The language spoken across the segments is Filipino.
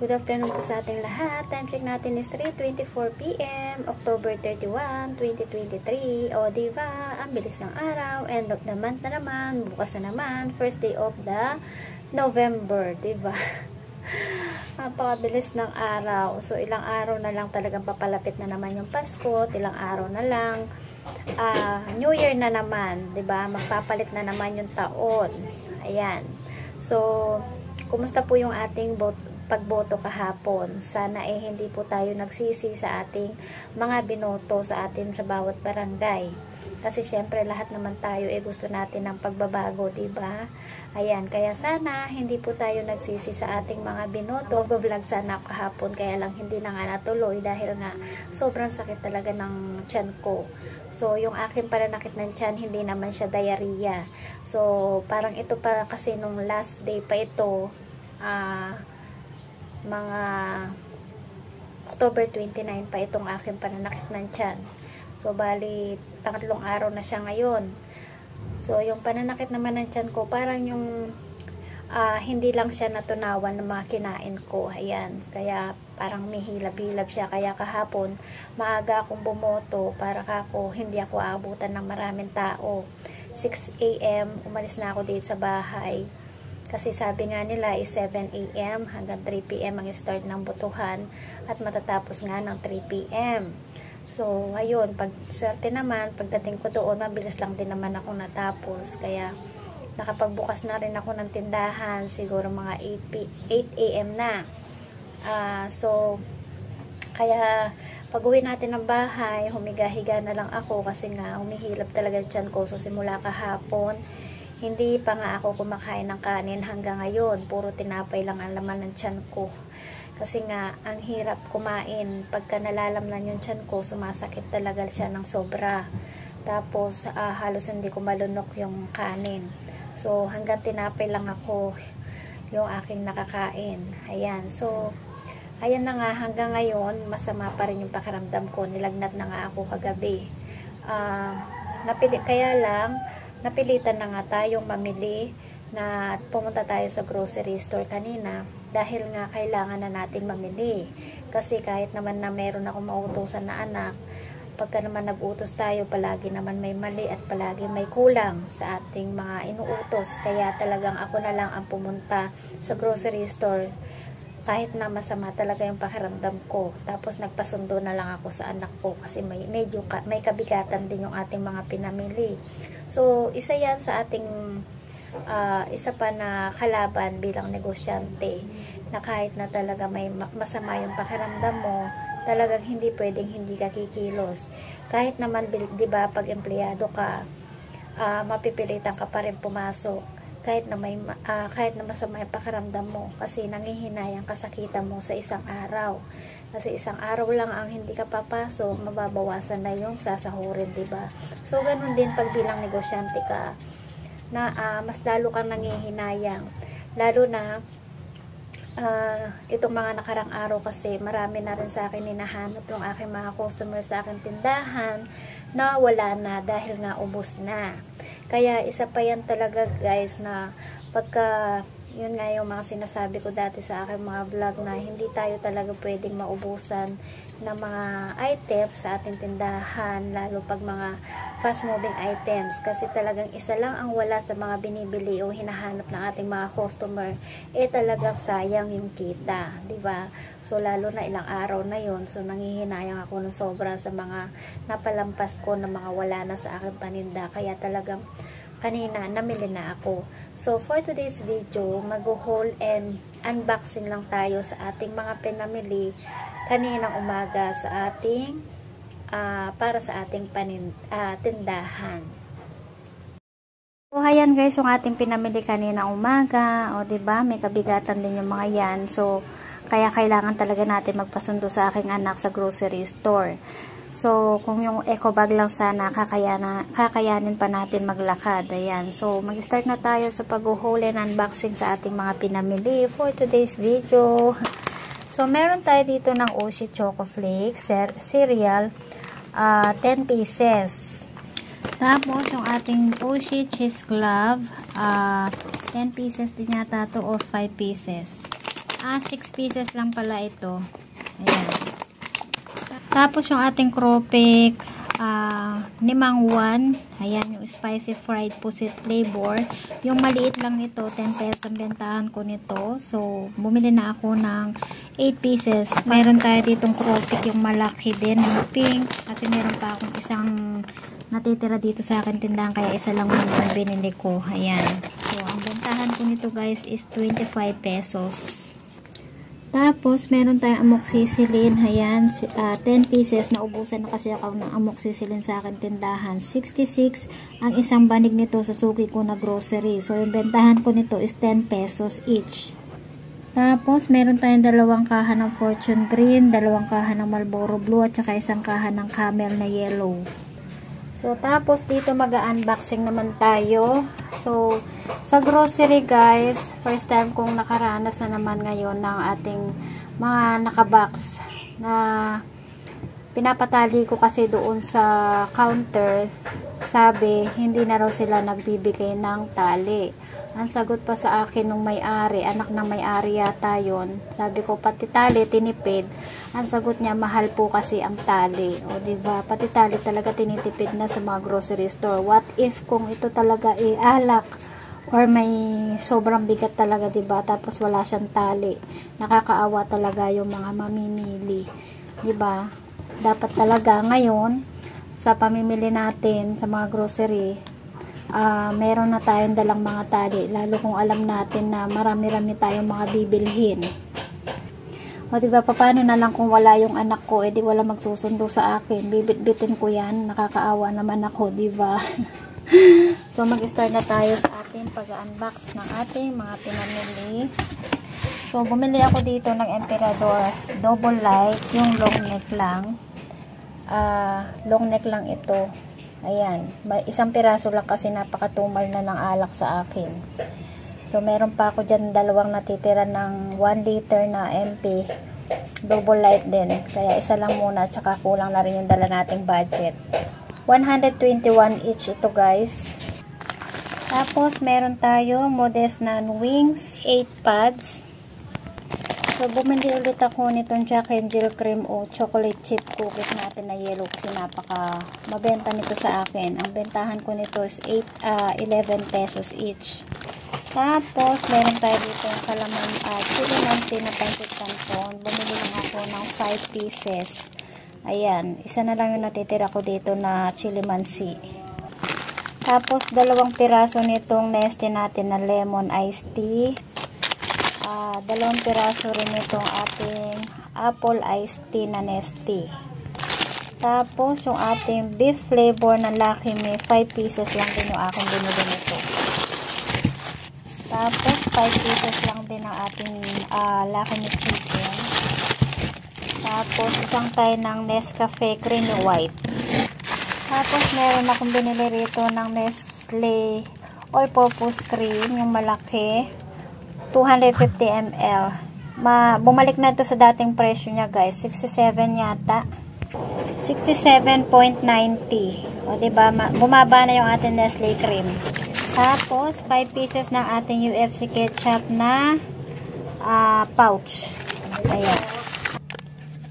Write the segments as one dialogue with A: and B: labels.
A: Good afternoon po sa ating lahat. Time check natin is 3:24 PM, October 31, 2023. O, diba? Ang bilis ng araw. End of the month na naman. Bukas na naman. First day of the November. Diba? Napakabilis ng araw. So, ilang araw na lang talagang papalapit na naman yung Pasko. Ilang araw na lang. New Year na naman. Diba? Magpapalit na naman yung taon. Ayan. So, kumusta po yung ating pagboto kahapon? Sana hindi po tayo nagsisi sa ating mga binoto sa atin sa bawat barangay. Kasi syempre lahat naman tayo gusto natin ng pagbabago, diba? Ayan, kaya sana hindi po tayo nagsisi sa ating mga binoto. Mag-vlog sana ako kahapon, kaya lang hindi na nga natuloy dahil nga sobrang sakit talaga ng tiyan ko. So, yung aking pananakit ng tiyan, hindi naman siya diarrhea. So, parang ito pa kasi nung last day pa ito, mga October 29 pa itong aking pananakit ng tiyan. So, bali, pangatlong araw na siya ngayon. So, yung pananakit naman ng tiyan ko, parang yung hindi lang siya natunawan ng mga kinain ko. Ayan. Kaya, parang may hilab-hilab siya. Kaya kahapon, maaga akong bumoto para hindi ako aabutan ng maraming tao. 6 AM, umalis na ako dito sa bahay. Kasi sabi nga nila is 7 AM hanggang 3 PM ang start ng botohan at matatapos nga ng 3 PM. So, ayun, pag swerte naman, pagdating ko doon, mabilis lang din naman ako natapos. Kaya, nakapagbukas na rin ako ng tindahan, siguro mga 8 AM na. So, kaya, pag uwi natin ng bahay, humiga-higa na lang ako kasi nga, humihilap talaga yung tiyan ko. So, simula kahapon, hindi pa nga ako kumakain ng kanin hanggang ngayon. Puro tinapay lang ang laman ng tiyan ko. Kasi nga, ang hirap kumain. Pagka nalalamnan yung tiyan ko, sumasakit talaga siya ng sobra. Tapos, halos hindi ko malunok yung kanin. So, hanggang tinapay lang ako yung aking nakakain. Ayan. So, ayan na nga, hanggang ngayon, masama pa rin yung pakiramdam ko. Nilagnat na nga ako kagabi. Kaya lang, napilitan na nga tayong mamili na pumunta tayo sa grocery store kanina dahil nga kailangan na natin mamili. Kasi kahit naman na meron akong mautusan na anak, pagka naman nag-utos tayo, palagi naman may mali at palagi may kulang sa ating mga inuutos. Kaya talagang ako na lang ang pumunta sa grocery store kahit na masama talaga yung pakiramdam ko. Tapos nagpasundo na lang ako sa anak ko kasi may kabigatan din yung ating mga pinamili. So, isa yan sa ating isa pa na kalaban bilang negosyante na kahit na talaga may masama yung pakiramdam mo, talagang hindi pwedeng hindi ka kikilos. Kahit naman, diba, pag empleyado ka, mapipilitan ka pa rin pumasok. Kahit na masama yung pakiramdam mo kasi nangihinayang kasakitan mo sa isang araw. Kasi isang araw lang ang hindi ka papasok, mababawasan na yung sasahurin, diba? So, ganun din pag bilang negosyante ka na mas lalo kang nangihinayang. Lalo na itong mga nakarang araw kasi marami na rin sa akin hinahanap yung aking mga customer sa aking tindahan na wala na dahil nga ubos na. Kaya isa pa yan talaga guys na pagka yun nga yung mga sinasabi ko dati sa aking mga vlog na hindi tayo talaga pwedeng maubusan ng mga items sa ating tindahan, lalo pag mga fast moving items kasi talagang isa lang ang wala sa mga binibili o hinahanap ng ating mga customer, talagang sayang yung kita, diba? So lalo na ilang araw na yun, so nanghihinayang ako ng sobra sa mga napalampas ko na mga wala na sa aking paninda, kaya talagang kanina namili na ako. So for today's video, mag-haul and unboxing lang tayo sa ating mga pinamili kaninang umaga sa ating para sa ating tindahan. So ayan guys, yung ating pinamili kaninang umaga, o diba, may kabigatan din yung mga yan. So kaya kailangan talaga natin magpasundo sa aking anak sa grocery store. So, kung yung eco bag lang sana, kakayanin pa natin maglakad. Ayan. So, mag-start na tayo sa pag-haul and unboxing sa ating mga pinamili for today's video. So, meron tayo dito ng Oshi Choco Flakes cereal, 10 pieces. Tapos, yung ating Oshi Cheese Glove, 10 pieces din yata to or 5 pieces. 6 pieces lang pala ito. Ayan. Tapos yung ating Cropek, Nimang 1. Ayan, yung spicy fried pusit flavor. Yung maliit lang nito, 10 pesos ang bentahan ko nito. So, bumili na ako ng 8 pieces. Meron tayo ditong Cropek, yung malaki din, yung pink. Kasi meron pa akong isang natitira dito sa akin tindahan, kaya isa lang yung binili ko. Ayan. So, ang bentahan ko nito guys is 25 pesos. Tapos, meron tayong amoxicillin. Ayan, 10 pieces. Naubusan na kasi ako ng amoxicillin sa akin tindahan. 66 ang isang banig nito sa suki ko na grocery. So, yung bentahan ko nito is 10 pesos each. Tapos, meron tayong 2 kaha ng Fortune Green, 2 kaha ng Marlboro Blue, at saka 1 kaha ng Camel na yellow. So, tapos dito mag-unboxing naman tayo. So, sa grocery guys, first time kong nakaranas na naman ngayon ng ating mga nakabox na pinapatali ko kasi doon sa counter. Sabi, hindi na raw sila nagbibigay ng tali. Ang sagot pa sa akin nung may-ari, anak ng may-ari yata yun. Sabi ko, pati tali, tinipid. Ang sagot niya, mahal po kasi ang tali. O, diba? Pati tali talaga tinitipid na sa mga grocery store. What if kung ito talaga alak or may sobrang bigat talaga, diba? Tapos wala siyang tali. Nakakaawa talaga yung mga mamimili. Diba? Dapat talaga ngayon, sa pamimili natin sa mga grocery, meron na tayong dalang mga tali, lalo kung alam natin na marami-rami tayong mga bibilhin. O diba, paano na lang kung wala yung anak ko, edi wala magsusundo sa akin, bibit-bitin ko yan, nakakaawa naman ako, diba? So mag-start na tayo sa ating pag-unbox ng ating mga pinamili. So bumili ako dito ng Emperador double light, yung long neck lang. Long neck lang ito. Ayan, isang piraso lang kasi napakatumal na ng alak sa akin. So, meron pa ako dyan 2 natitira ng 1 liter na MP. Double light din. Kaya isa lang muna, tsaka kulang na rin yung dala nating budget. 121 each ito guys. Tapos, meron tayo Modest Nan Wings, 8 pads. So, bumili ulit ako nitong Jack and Jill cream o chocolate chip cookies natin na yellow kasi napaka mabenta nito sa akin. Ang bentahan ko nito is 11 pesos each. Tapos, meron tayo dito yung kalaman chili mansi na pancit canton. Bumili lang ako ng 5 pieces. Ayan, isa na lang yung natitira ko dito na chili mansi. Tapos, 2 piraso nitong Nestea natin na lemon iced tea. 2 piraso rin itong ating apple iced tea na Nestea. Tapos, yung ating beef flavor na Lucky Me, 5 pieces lang din yung aking binili nito. Tapos, 5 pieces lang din ang ating Lucky Me chicken. Tapos, isang tayo ng Nescafe Creamy White. Tapos, meron akong binili rito ng Nestle All-Purpose Cream, yung malaki. 250 ml. Bumalik na ito sa dating presyo niya guys. 67 yata. 67.90. O diba, bumaba na yung ating Nestle cream. Tapos, 5 pieces ng ating UFC ketchup na pouch. Ayan.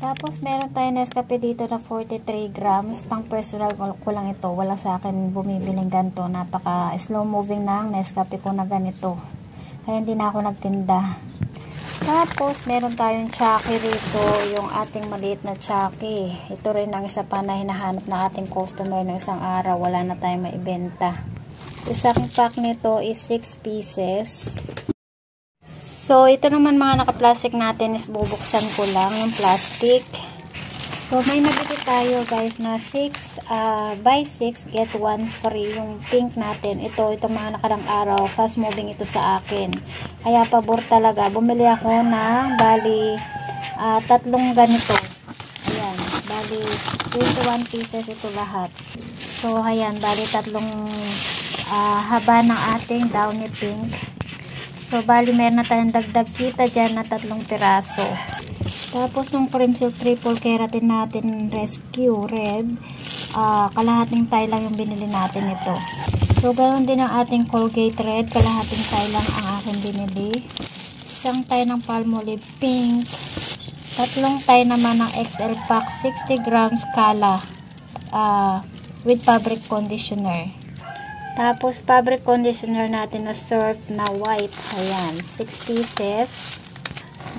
A: Tapos, meron tayo Nescafe dito na 43 grams. Pang personal ko lang ito. Wala sa akin bumibiling ganito. Napaka slow moving na ang Nescafe ko na ganito. Kaya hindi na ako nagtinda. Tapos, meron tayong Chucky rito. Yung ating maliit na Chucky. Ito rin ang isa pa na hinahanap ng ating customer ng isang araw. Wala na tayong maibenta. Isang pack nito is 6 pieces. So, ito naman mga naka-plastic natin is bubuksan ko lang yung plastic. So, may nabili tayo guys na 6, buy 6, get 1 free. Yung pink natin, itong mga nakarang araw, fast moving ito sa akin. Kaya pabor talaga. Bumili ako ng, bali, 3 ganito. Ayan, bali, 21 pieces ito lahat. So, ayan, bali 3 haba ng ating downy pink. So, bali, meron na tayong dagdag kita dyan na 3 piraso. Tapos, nung cream silk triple keratin natin rescue red, kalahating tayo lang yung binili natin ito. So, ganoon din ang ating Colgate red, kalahating tayo lang ang aking binili. isang tie ng Palmolive pink, tatlong tie naman ng XL pack 60 grams kala with fabric conditioner. Tapos fabric conditioner natin na surf na white, ayan, 6 pieces.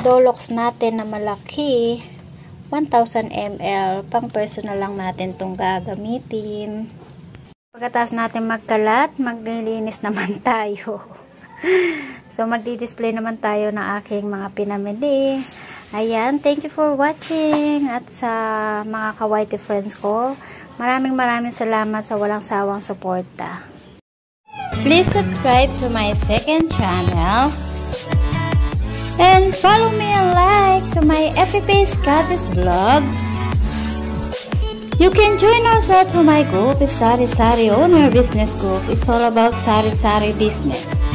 A: Dolox natin na malaki, 1000 ml, pang personal lang natin tong gagamitin. Pagkatapos natin magkalat, maglilinis naman tayo. So magdi-display naman tayo ng aking mga pinamili. Ayan, thank you for watching. At sa mga ka-whitey friends ko, maraming salamat sa walang sawang suporta. Please subscribe to my second channel. And follow me and like to my FB page, Goddess Vlogs. You can join also to my group, Sari Sari Owner Business Group. It's all about Sari Sari business.